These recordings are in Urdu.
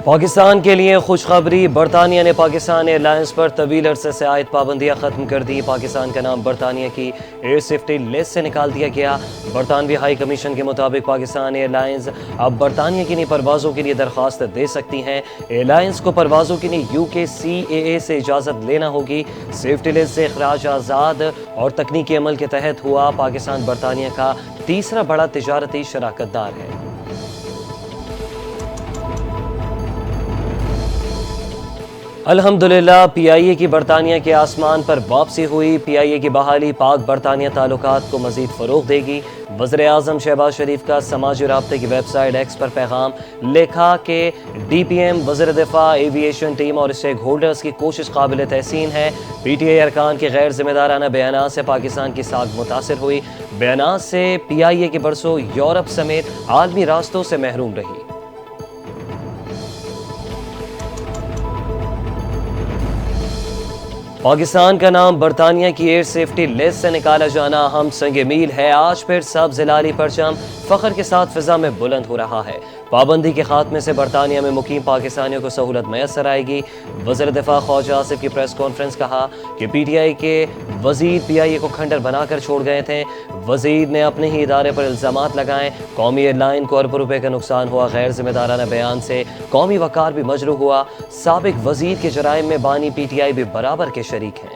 پاکستان کے لیے خوشخبری، برطانیہ نے پاکستان ایئر لائنز پر طویل عرصے سے عائد پابندیاں ختم کر دی۔ پاکستان کا نام برطانیہ کی ایئر سیفٹی لسٹ سے نکال دیا گیا۔ برطانوی ہائی کمیشن کے مطابق پاکستان ایئر لائنز اب برطانیہ کی نئی پروازوں کے لیے درخواست دے سکتی ہیں۔ ایئر لائنز کو پروازوں کے لیے UKCAA سے اجازت لینا ہوگی۔ سیفٹی لسٹ سے اخراج آزاد اور تکنیکی عمل کے تحت ہوا۔ پاکستان برطانیہ کا تیسرا بڑا تجارتی شراکت دار ہے۔ الحمدللہ PIA کی برطانیہ کے آسمان پر واپسی ہوئی۔ PIA کی بحالی پاک برطانیہ تعلقات کو مزید فروغ دے گی۔ وزیر اعظم شہباز شریف کا سماجی رابطے کی ویب سائٹ ایکس پر پیغام، لکھا کہ DPM، وزیر دفاع، ایویشن ٹیم اور اسٹیک ہولڈرز کی کوشش قابل تحسین ہے۔ PTI ارکان کے غیر ذمہ دارانہ بیانات سے پاکستان کی ساکھ متاثر ہوئی۔ بیانات سے PIA کی برسوں یورپ سمیت عالمی راستوں سے محروم رہی۔ پاکستان کا نام برطانیہ کی ایئر سیفٹی لسٹ سے نکالا جانا اہم سنگ میل ہے۔ آج پھر سبز ہلالی پرچم فخر کے ساتھ فضا میں بلند ہو رہا ہے۔ پابندی کے خاتمے سے برطانیہ میں مقیم پاکستانیوں کو سہولت میسر آئے گی۔ وزیر دفاع خواجہ آصف کی پریس کانفرنس، کہا کہ PTI کے وزیر PIA کو کھنڈر بنا کر چھوڑ گئے تھے۔ وزیر نے اپنے ہی ادارے پر الزامات لگائے۔ قومی ایئر لائن کو اربوں روپے کا نقصان ہوا۔ غیر ذمہ دارانہ بیان سے قومی وقار بھی مجروح ہوا۔ سابق وزیر کے جرائم میں بانی PTI بھی برابر کے شریک ہیں۔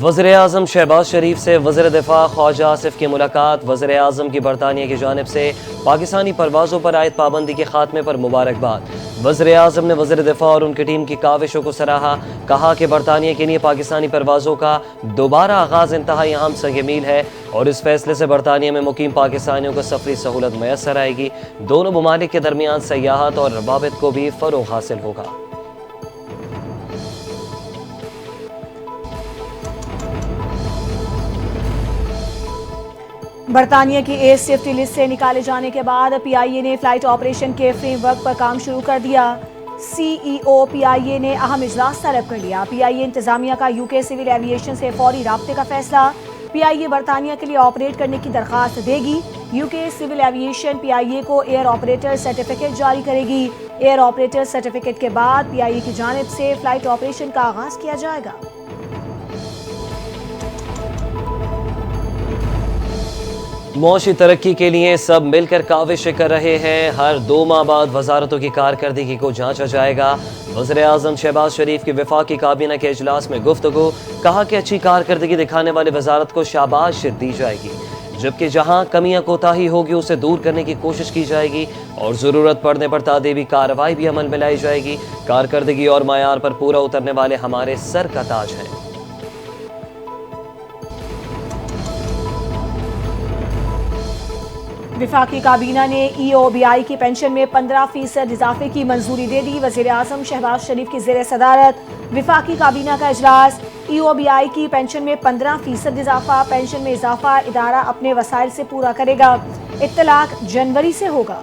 وزیر اعظم شہباز شریف سے وزیر دفاع خواجہ آصف کی ملاقات۔ وزیر اعظم کی برطانیہ کی جانب سے پاکستانی پروازوں پر عائد پابندی کے خاتمے پر مبارکباد۔ وزیر اعظم نے وزیر دفاع اور ان کی ٹیم کی کاوشوں کو سراہا۔ کہا کہ برطانیہ کے لیے پاکستانی پروازوں کا دوبارہ آغاز انتہائی اہم سنگ میل ہے اور اس فیصلے سے برطانیہ میں مقیم پاکستانیوں کو سفری سہولت میسر آئے گی۔ دونوں ممالک کے درمیان سیاحت اور روابط کو بھی فروغ حاصل ہوگا۔ برطانیہ کی ایئر سیفٹی لسٹ سے نکالے جانے کے بعد PIA نے فلائٹ آپریشن کے فریم ورک پر کام شروع کر دیا۔ CEO PIA نے اہم اجلاس طلب کر لیا۔ PIA انتظامیہ کا UK سول ایویشن سے فوری رابطے کا فیصلہ۔ PIA برطانیہ کے لیے آپریٹ کرنے کی درخواست دے گی۔ UK سول ایویشن PIA کو ایئر آپریٹر سرٹیفکیٹ جاری کرے گی۔ ایئر آپریٹر سرٹیفکیٹ کے بعد PIA کی جانب سے فلائٹ آپریشن کا آغاز کیا جائے گا۔ معاشی ترقی کے لیے سب مل کر کاوشیں کر رہے ہیں۔ ہر 2 ماہ بعد وزارتوں کی کارکردگی کو جانچا جائے گا۔ وزیر اعظم شہباز شریف کی وفاقی کابینہ کے اجلاس میں گفتگو، کہا کہ اچھی کارکردگی دکھانے والے وزارت کو شاباش دی جائے گی، جبکہ جہاں کمیاں کوتاہی ہوگی اسے دور کرنے کی کوشش کی جائے گی اور ضرورت پڑنے پر تادیبی کارروائی بھی عمل میں لائی جائے گی۔ کارکردگی اور معیار پر پورا اترنے والے ہمارے سر کا تاج ہیں۔ وفاقی کابینہ نے EOBI کی پینشن میں 15% اضافے کی منظوری دے دی۔ وزیر اعظم شہباز شریف کی زیر صدارت وفاقی کابینہ کا اجلاس۔ EOBI کی پینشن میں 15% اضافہ۔ پینشن میں اضافہ ادارہ اپنے وسائل سے پورا کرے گا۔ اطلاق جنوری سے ہوگا۔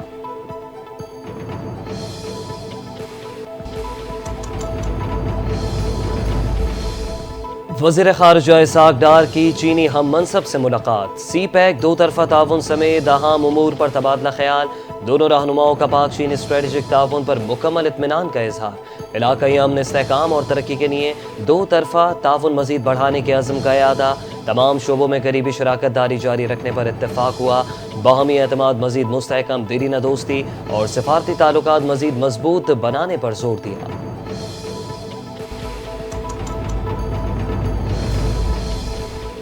وزیر خارجہ اسحاق ڈار کی چینی ہم منصب سے ملاقات۔ CPEC، 2 طرفہ تعاون سمیت اہم امور پر تبادلہ خیال۔ دونوں رہنماؤں کا پاک چین اسٹریٹجک تعاون پر مکمل اطمینان کا اظہار۔ علاقائی امن، استحکام اور ترقی کے لیے 2 طرفہ تعاون مزید بڑھانے کے عزم کا اعادہ۔ تمام شعبوں میں قریبی شراکت داری جاری رکھنے پر اتفاق ہوا۔ باہمی اعتماد مزید مستحکم، دیرینہ دوستی اور سفارتی تعلقات مزید مضبوط بنانے پر زور دیا۔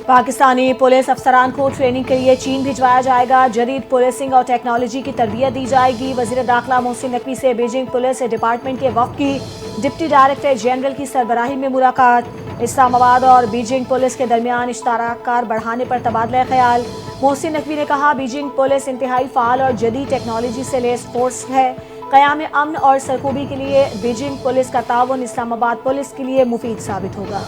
پاکستانی پولیس افسران کو ٹریننگ کے لیے چین بھجوایا جائے گا۔ جدید پولیسنگ اور ٹیکنالوجی کی تربیت دی جائے گی۔ وزیر داخلہ محسن نقوی سے بیجنگ پولیس ڈپارٹمنٹ کے وفد کی ڈپٹی ڈائریکٹر جنرل کی سربراہی میں ملاقات۔ اسلام آباد اور بیجنگ پولیس کے درمیان اشتراک کار بڑھانے پر تبادلہ خیال۔ محسن نقوی نے کہا بیجنگ پولیس انتہائی فعال اور جدید ٹیکنالوجی سے لیس فورس ہے۔ قیام امن اور سرکوبی کے لیے بیجنگ پولیس کا تعاون اسلام آباد پولیس کے لیے مفید ثابت ہوگا۔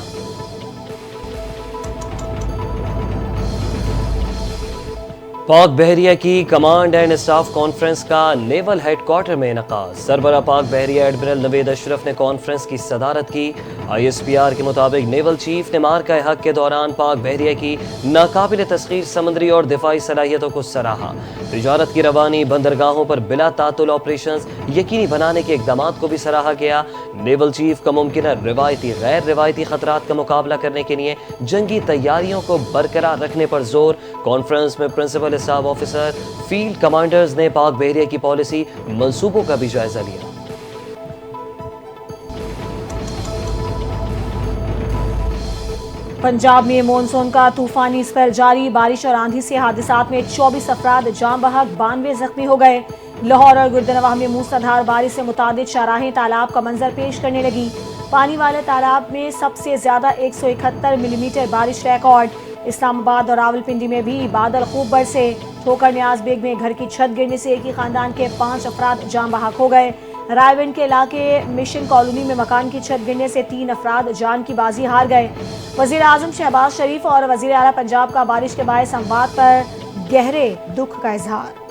پاک بحریہ کی کمانڈ اینڈ اسٹاف کانفرنس کا نیول ہیڈ کوارٹر میں انعقاد۔ سربراہ پاک بحریہ ایڈمرل نوید اشرف نے کانفرنس کی صدارت کی۔ ISPR کے مطابق نیول چیف نے مارکہ حق کے دوران پاک بحریہ کی ناقابل تسخیر سمندری اور دفاعی صلاحیتوں کو سراہا۔ تجارت کی روانی، بندرگاہوں پر بلا تعطل آپریشنز یقینی بنانے کے اقدامات کو بھی سراہا گیا۔ نیول چیف کا ممکنہ روایتی غیر روایتی خطرات کا مقابلہ کرنے کے لیے جنگی تیاریوں کو برقرار رکھنے پر زور۔ کانفرنس میں principal staff officer, field commanders نے پاک بحریہ کی پالیسی منصوبوں کا بھی جائزہ لیا۔ پنجاب میں مونسون کا طوفانی اسپیل جاری، بارش اور آندھی سے حادثات میں 24 افراد جاں بحق، 92 زخمی ہو گئے۔ لاہور اور گردنواہ میں موسلادھار بارش سے متعدد شاہراہیں تالاب کا منظر پیش کرنے لگی۔ پانی والے تالاب میں سب سے زیادہ 171 ملی میٹر بارش ریکارڈ۔ اسلام آباد اور راولپنڈی میں بھی بادل خوب برسے۔ ٹھوکر نیاز بیگ میں گھر کی چھت گرنے سے ایک ہی خاندان کے 5 افراد جاں بحق ہو گئے۔ رائے ونڈ کے علاقے مشن کالونی میں مکان کی چھت گرنے سے 3 افراد جان کی بازی ہار گئے۔ وزیر اعظم شہباز شریف اور وزیر اعلیٰ پنجاب کا بارش کے باعث اموات پر گہرے دکھ کا اظہار۔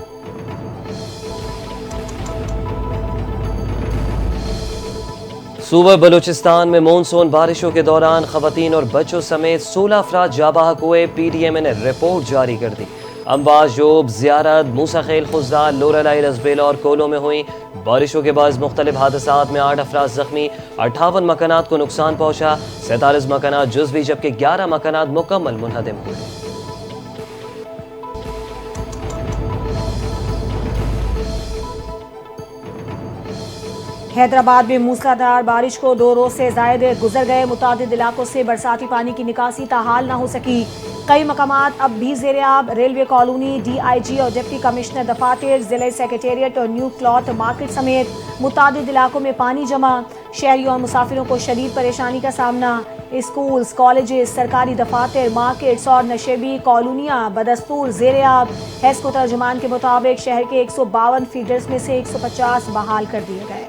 صوبہ بلوچستان میں مونسون بارشوں کے دوران خواتین اور بچوں سمیت 16 افراد جاں بحق ہوئے۔ PDMA نے رپورٹ جاری کر دی۔ امواج، جوب، زیارت، موسیٰ خیل، خزدار، لورالائی، رزبیلا اور کولو میں ہوئیں بارشوں کے باعث مختلف حادثات میں 8 افراد زخمی، 58 مکانات کو نقصان پہنچا، 47 مکانات جزوی جبکہ 11 مکانات مکمل منہدم ہوئے۔ حیدرآباد میں موسلادھار بارش کو 2 روز سے زائد گزر گئے۔ متعدد علاقوں سے برساتی پانی کی نکاسی تاحال نہ ہو سکی۔ کئی مقامات اب بھی زیر آب۔ ریلوے کالونی، DIG اور ڈپٹی کمشنر دفاتر، ضلع سیکریٹریٹ اور نیو کلاتھ مارکیٹ سمیت متعدد علاقوں میں پانی جمع۔ شہریوں اور مسافروں کو شدید پریشانی کا سامنا۔ اسکولز، کالجز، سرکاری دفاتر، مارکیٹس اور نشیبی کالونیاں بدستور زیر آب۔ ہیسکو ترجمان کے مطابق شہر کے 152 فیڈرز میں سے 150 بحال کر دیے گئے۔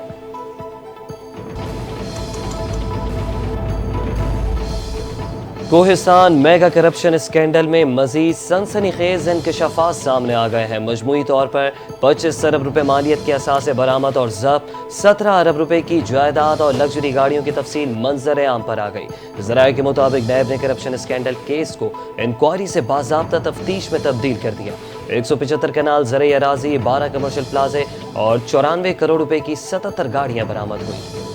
کوہستان میگا کرپشن اسکینڈل میں مزید سنسنی خیز انکشافات سامنے آ گئے ہیں۔ مجموعی طور پر 25 ارب روپے مالیت کے اثاثے برآمد اور ضبط، 17 ارب روپے کی جائیداد اور لگژری گاڑیوں کی تفصیل منظر عام پر آ گئی۔ ذرائع کے مطابق نیب نے کرپشن اسکینڈل کیس کو انکوائری سے باضابطہ تفتیش میں تبدیل کر دیا۔ 175 کنال زرعی اراضی، 12 کمرشل پلازے اور 94 کروڑ روپے کی 77 گاڑیاں برآمد ہوئیں۔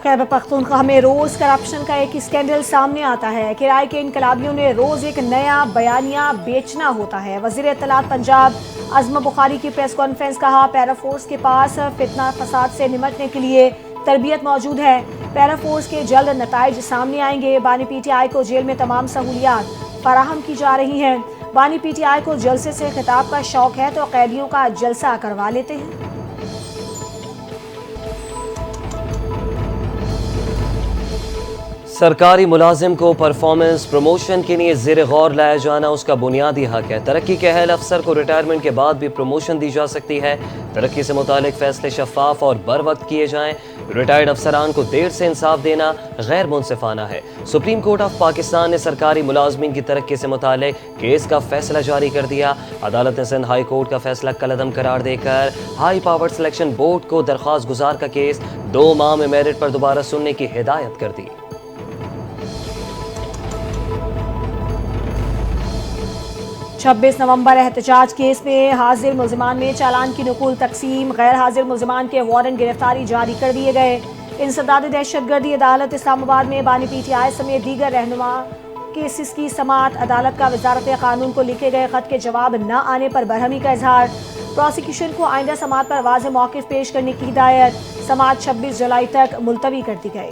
خیبر پختونخوا میں روز کرپشن کا ایک اسکینڈل سامنے آتا ہے۔ کرائے کے انقلابیوں نے روز ایک نیا بیانیہ بیچنا ہوتا ہے۔ وزیر اطلاعات پنجاب عظمہ بخاری کی پریس کانفرنس، کہا پیرا فورس کے پاس فتنہ فساد سے نمٹنے کے لیے تربیت موجود ہے۔ پیرا فورس کے جلد نتائج سامنے آئیں گے۔ بانی PTI کو جیل میں تمام سہولیات فراہم کی جا رہی ہیں۔ بانی PTI کو جلسے سے خطاب کا شوق ہے تو قیدیوں کا جلسہ کروا لیتے ہیں۔ سرکاری ملازم کو پرفارمنس پروموشن کے لیے زیر غور لایا جانا اس کا بنیادی حق ہے۔ ترقی کے اہل افسر کو ریٹائرمنٹ کے بعد بھی پروموشن دی جا سکتی ہے۔ ترقی سے متعلق فیصلے شفاف اور بر وقت کیے جائیں۔ ریٹائرڈ افسران کو دیر سے انصاف دینا غیر منصفانہ ہے۔ سپریم کورٹ آف پاکستان نے سرکاری ملازمین کی ترقی سے متعلق کیس کا فیصلہ جاری کر دیا۔ عدالت نے سندھ ہائی کورٹ کا فیصلہ کالعدم قرار دے کر ہائی پاور سلیکشن بورڈ کو درخواست گزار کا کیس 2 ماہ میں میرٹ پر دوبارہ سننے کی ہدایت کر دی۔ 26 نومبر احتجاج کیس میں حاضر ملزمان میں چالان کی نقول تقسیم، غیر حاضر ملزمان کے وارنٹ گرفتاری جاری کر دیے گئے۔ انسداد دہشت گردی عدالت اسلام آباد میں بانی PTI سمیت دیگر رہنما کیسز کی سماعت۔ عدالت کا وزارت قانون کو لکھے گئے خط کے جواب نہ آنے پر برہمی کا اظہار۔ پروسیکیوشن کو آئندہ سماعت پر واضح موقف پیش کرنے کی ہدایت۔ سماعت 26 جولائی تک ملتوی کر دی گئی۔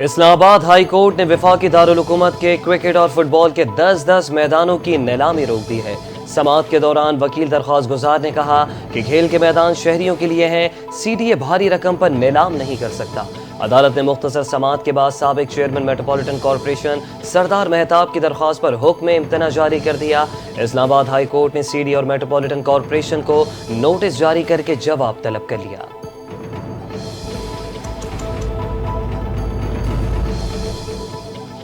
اسلام آباد ہائی کورٹ نے وفاقی دارالحکومت کے کرکٹ اور فٹ بال کے 10 میدانوں کی نیلامی روک دی ہے۔ سماعت کے دوران وکیل درخواست گزار نے کہا کہ کھیل کے میدان شہریوں کے لیے ہیں، CDA بھاری رقم پر نیلام نہیں کر سکتا۔ عدالت نے مختصر سماعت کے بعد سابق چیئرمین میٹروپولیٹن کارپوریشن سردار مہتاب کی درخواست پر حکم امتناع جاری کر دیا۔ اسلام آباد ہائی کورٹ نے CDA اور میٹروپولیٹن کارپوریشن کو نوٹس جاری کر کے جواب طلب کر لیا۔